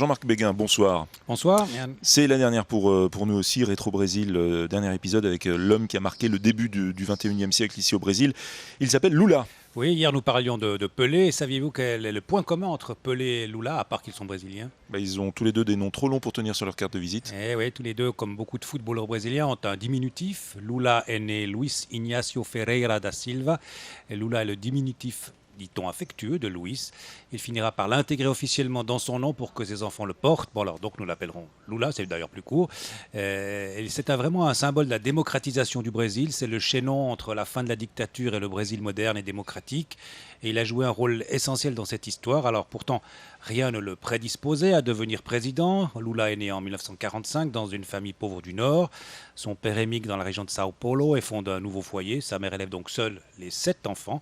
Jean-Marc Béguin, bonsoir. Bonsoir, Yann. C'est la dernière pour nous aussi, Rétro Brésil, dernier épisode avec l'homme qui a marqué le début du 21e siècle ici au Brésil. Il s'appelle Lula. Oui, hier nous parlions de Pelé. Saviez-vous quel est le point commun entre Pelé et Lula, à part qu'ils sont brésiliens? Ils ont tous les deux des noms trop longs pour tenir sur leur carte de visite. Eh oui, tous les deux, comme beaucoup de footballeurs brésiliens, ont un diminutif. Lula est né Luis Ignacio Ferreira da Silva. Et Lula est le diminutif, dit-on, affectueux de Luis. Il finira par l'intégrer officiellement dans son nom pour que ses enfants le portent. Bon, alors donc nous l'appellerons Lula, c'est d'ailleurs plus court. Et c'est vraiment un symbole de la démocratisation du Brésil. C'est le chaînon entre la fin de la dictature et le Brésil moderne et démocratique. Et il a joué un rôle essentiel dans cette histoire. Alors pourtant, rien ne le prédisposait à devenir président. Lula est né en 1945 dans une famille pauvre du Nord. Son père émigre dans la région de Sao Paulo et fonde un nouveau foyer. Sa mère élève donc seule les 7 enfants.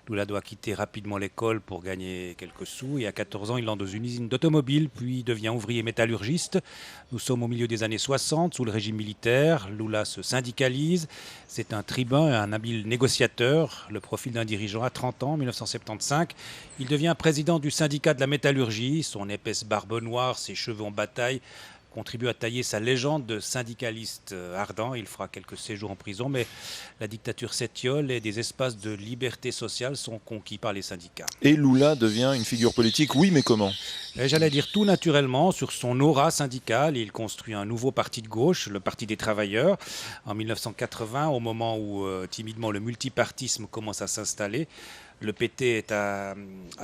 Lula doit quitter rapidement l'école pour gagner quelques sous. Et à 14 ans, il entre dans une usine d'automobile, puis devient ouvrier métallurgiste. Nous sommes au milieu des années 60, sous le régime militaire. Lula se syndicalise. C'est un tribun et un habile négociateur. Le profil d'un dirigeant à 30 ans, 1975. Il devient président du syndicat de la métallurgie. Son épaisse barbe noire, ses cheveux en bataille contribue à tailler sa légende de syndicaliste ardent. Il fera quelques séjours en prison, mais la dictature s'étiole et des espaces de liberté sociale sont conquis par les syndicats. Et Lula devient une figure politique, oui, mais comment? J'allais dire tout naturellement, sur son aura syndicale. Il construit un nouveau parti de gauche, le Parti des Travailleurs, en 1980, au moment où timidement le multipartisme commence à s'installer. Le PT est à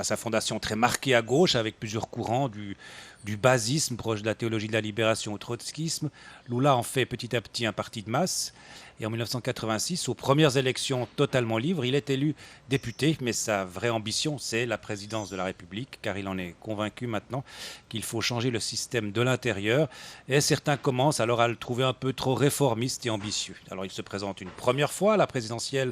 sa fondation très marqué à gauche, avec plusieurs courants, du basisme, proche de la théologie de la libération, au trotskisme. Lula en fait petit à petit un parti de masse. Et en 1986, aux premières élections totalement libres, il est élu député. Mais sa vraie ambition, c'est la présidence de la République, car il en est convaincu maintenant qu'il faut changer le système de l'intérieur. Et certains commencent alors à le trouver un peu trop réformiste et ambitieux. Alors il se présente une première fois à la présidentielle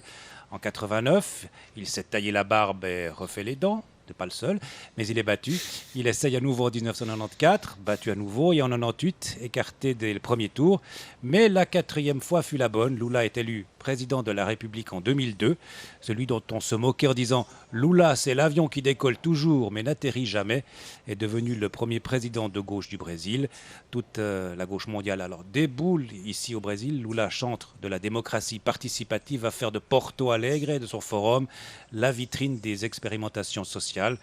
en 89, il s'est taillé la barbe et refait les dents, n'est pas le seul, mais il est battu. Il essaye à nouveau en 1994, battu à nouveau, et en 98, écarté dès le premier tour. Mais la 4e fois fut la bonne. Lula est élu président de la République en 2002, celui dont on se moquait en disant « Lula, c'est l'avion qui décolle toujours mais n'atterrit jamais », est devenu le premier président de gauche du Brésil. Toute la gauche mondiale alors déboule ici au Brésil. Lula, chantre de la démocratie participative, va faire de Porto Alegre et de son forum la vitrine des expérimentations sociales.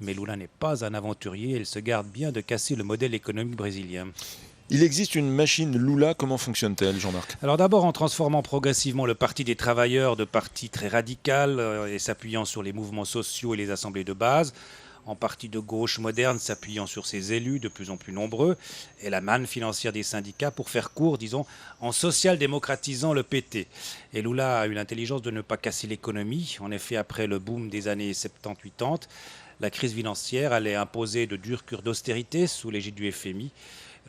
Mais Lula n'est pas un aventurier, il se garde bien de casser le modèle économique brésilien. Il existe une machine Lula, comment fonctionne-t-elle, Jean-Marc? Alors d'abord en transformant progressivement le Parti des Travailleurs de parti très radical et s'appuyant sur les mouvements sociaux et les assemblées de base, en parti de gauche moderne s'appuyant sur ses élus de plus en plus nombreux, et la manne financière des syndicats pour faire court, disons, en social-démocratisant le PT. Et Lula a eu l'intelligence de ne pas casser l'économie. En effet, après le boom des années 70-80, la crise financière allait imposer de dures cures d'austérité sous l'égide du FMI.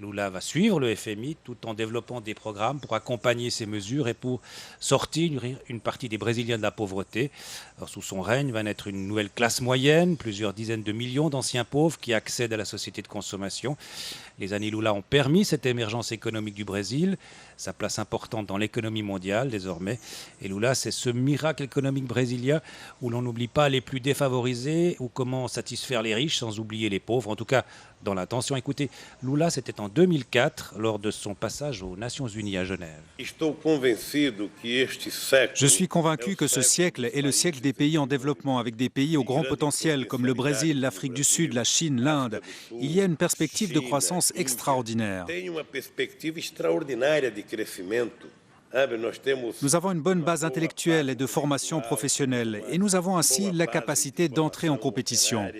Lula va suivre le FMI tout en développant des programmes pour accompagner ces mesures et pour sortir une partie des Brésiliens de la pauvreté. Alors, sous son règne va naître une nouvelle classe moyenne, plusieurs dizaines de millions d'anciens pauvres qui accèdent à la société de consommation. Les années Lula ont permis cette émergence économique du Brésil, sa place importante dans l'économie mondiale désormais. Et Lula, c'est ce miracle économique brésilien où l'on n'oublie pas les plus défavorisés ou comment satisfaire les riches sans oublier les pauvres. En tout cas, dans l'intention. Écoutez, Lula, c'était en 2004, lors de son passage aux Nations Unies à Genève. Je suis convaincu que ce siècle est le siècle des pays en développement, avec des pays au grand potentiel comme le Brésil, l'Afrique du Sud, la Chine, l'Inde. Il y a une perspective de croissance extraordinaire. Nous avons une bonne base intellectuelle et de formation professionnelle, et nous avons ainsi la capacité d'entrer en compétition.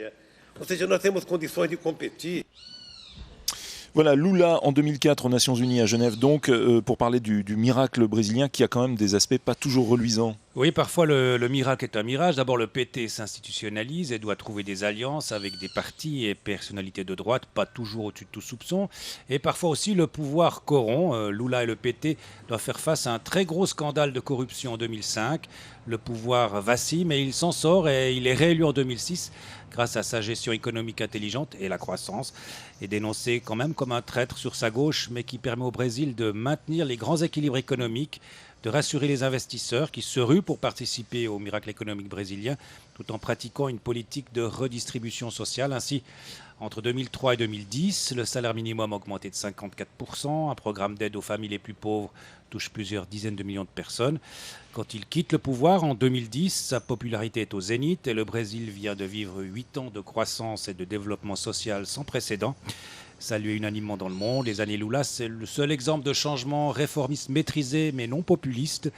Voilà, Lula en 2004 aux Nations Unies à Genève, donc pour parler du miracle brésilien qui a quand même des aspects pas toujours reluisants. Oui, parfois le miracle est un mirage. D'abord, le PT s'institutionnalise et doit trouver des alliances avec des partis et personnalités de droite, pas toujours au-dessus de tout soupçon. Et parfois aussi, le pouvoir corrompt. Lula et le PT doivent faire face à un très gros scandale de corruption en 2005. Le pouvoir vacille, mais il s'en sort et il est réélu en 2006 grâce à sa gestion économique intelligente et la croissance, est dénoncé quand même comme un traître sur sa gauche, mais qui permet au Brésil de maintenir les grands équilibres économiques, de rassurer les investisseurs qui se ruent pour participer au miracle économique brésilien, tout en pratiquant une politique de redistribution sociale. Ainsi, Entre 2003 et 2010, le salaire minimum a augmenté de 54%. Un programme d'aide aux familles les plus pauvres touche plusieurs dizaines de millions de personnes. Quand il quitte le pouvoir en 2010, sa popularité est au zénith et le Brésil vient de vivre 8 ans de croissance et de développement social sans précédent. Salué unanimement dans le monde, les années Lula, c'est le seul exemple de changement réformiste maîtrisé mais non populiste.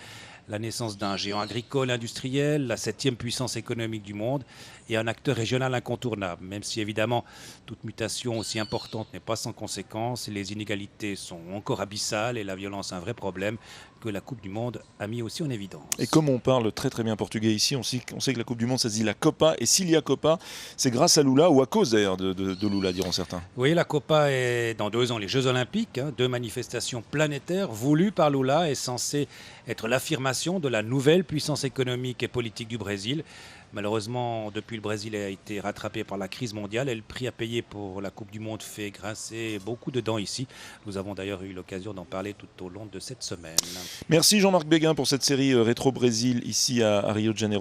La naissance d'un géant agricole industriel, la 7e puissance économique du monde et un acteur régional incontournable. Même si évidemment toute mutation aussi importante n'est pas sans conséquences, les inégalités sont encore abyssales et la violence un vrai problème que la Coupe du Monde a mis aussi en évidence. Et comme on parle très très bien portugais ici, on sait que la Coupe du Monde ça se dit la Copa, et s'il y a Copa, c'est grâce à Lula ou à cause d'ailleurs de Lula, diront certains. Oui, la Copa est dans 2 ans les Jeux Olympiques, 2 manifestations planétaires voulues par Lula et censées être l'affirmation de la nouvelle puissance économique et politique du Brésil. Malheureusement, depuis le Brésil a été rattrapé par la crise mondiale et le prix à payer pour la Coupe du Monde fait grincer beaucoup de dents ici. Nous avons d'ailleurs eu l'occasion d'en parler tout au long de cette semaine. Merci Jean-Marc Béguin pour cette série Rétro Brésil ici à Rio de Janeiro.